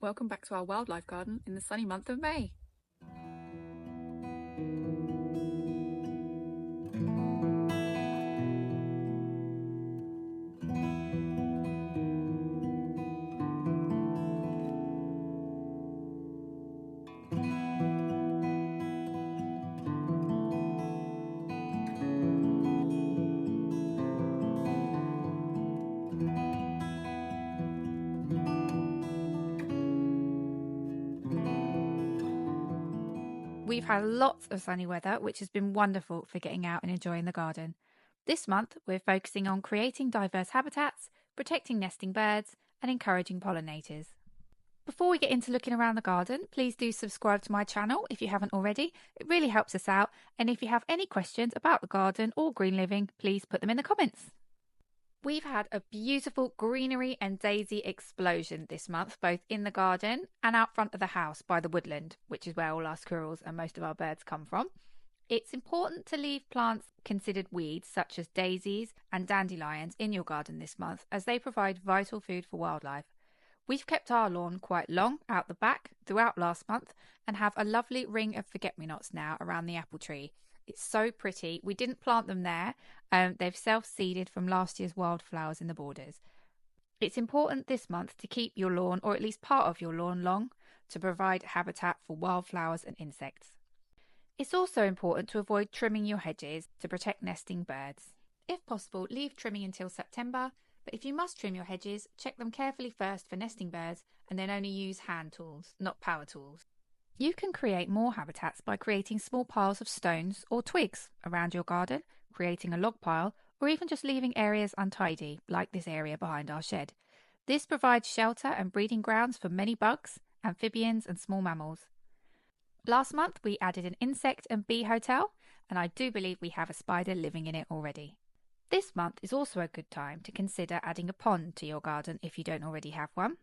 Welcome back to our wildlife garden in the sunny month of May. We've had lots of sunny weather, which has been wonderful for getting out and enjoying the garden. This month, we're focusing on creating diverse habitats, protecting nesting birds, and encouraging pollinators. Before we get into looking around the garden, please do subscribe to my channel if you haven't already. It really helps us out. And if you have any questions about the garden or green living, please put them in the comments. We've had a beautiful greenery and daisy explosion this month, both in the garden and out front of the house by the woodland, which is where all our squirrels and most of our birds come from. It's important to leave plants considered weeds, such as daisies and dandelions, in your garden this month, as they provide vital food for wildlife. We've kept our lawn quite long out the back throughout last month and have a lovely ring of forget-me-nots now around the apple tree. It's so pretty. We didn't plant them there. They've self-seeded from last year's wildflowers in the borders. It's important this month to keep your lawn, or at least part of your lawn, long to provide habitat for wildflowers and insects. It's also important to avoid trimming your hedges to protect nesting birds. If possible, leave trimming until September, but if you must trim your hedges, check them carefully first for nesting birds and then only use hand tools, not power tools. You can create more habitats by creating small piles of stones or twigs around your garden, creating a log pile, or even just leaving areas untidy, like this area behind our shed. This provides shelter and breeding grounds for many bugs, amphibians, and small mammals. Last month, we added an insect and bee hotel, and I do believe we have a spider living in it already. This month is also a good time to consider adding a pond to your garden if you don't already have one.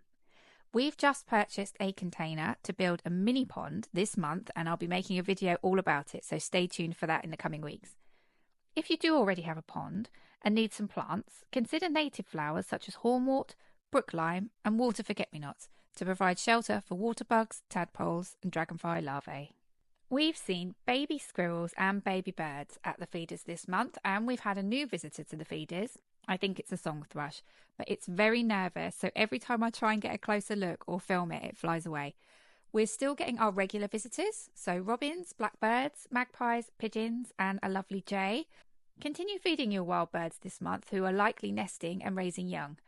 We've just purchased a container to build a mini pond this month, and I'll be making a video all about it, so stay tuned for that in the coming weeks. If you do already have a pond and need some plants, consider native flowers such as hornwort, brook lime, and water forget-me-nots to provide shelter for water bugs, tadpoles, and dragonfly larvae. We've seen baby squirrels and baby birds at the feeders this month, and we've had a new visitor to the feeders. I think it's a song thrush, but it's very nervous, so every time I try and get a closer look or film it, it flies away. We're still getting our regular visitors, so robins, blackbirds, magpies, pigeons, and a lovely jay. Continue feeding your wild birds this month who are likely nesting and raising young.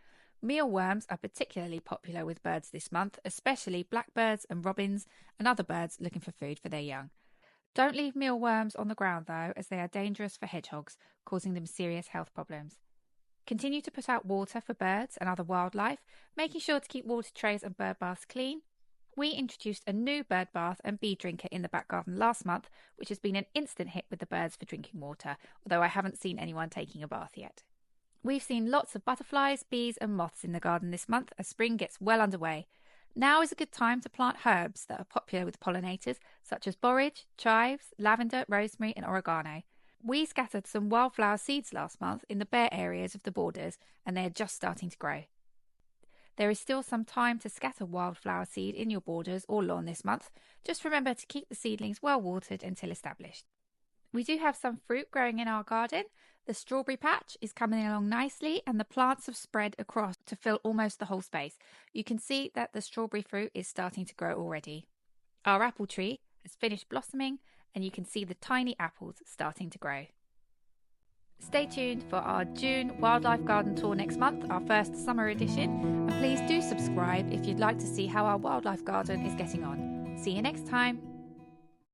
Mealworms are particularly popular with birds this month, especially blackbirds and robins and other birds looking for food for their young. Don't leave mealworms on the ground though, as they are dangerous for hedgehogs, causing them serious health problems. Continue to put out water for birds and other wildlife, making sure to keep water trays and bird baths clean. We introduced a new bird bath and bee drinker in the back garden last month, which has been an instant hit with the birds for drinking water, although I haven't seen anyone taking a bath yet. We've seen lots of butterflies, bees and moths in the garden this month as spring gets well underway. Now is a good time to plant herbs that are popular with pollinators, such as borage, chives, lavender, rosemary and oregano. We scattered some wildflower seeds last month in the bare areas of the borders, and they are just starting to grow. There is still some time to scatter wildflower seed in your borders or lawn this month. Just remember to keep the seedlings well watered until established. We do have some fruit growing in our garden. The strawberry patch is coming along nicely, and the plants have spread across to fill almost the whole space. You can see that the strawberry fruit is starting to grow already. Our apple tree has finished blossoming, and you can see the tiny apples starting to grow. Stay tuned for our June Wildlife Garden Tour next month, our first summer edition, and please do subscribe if you'd like to see how our wildlife garden is getting on. See you next time.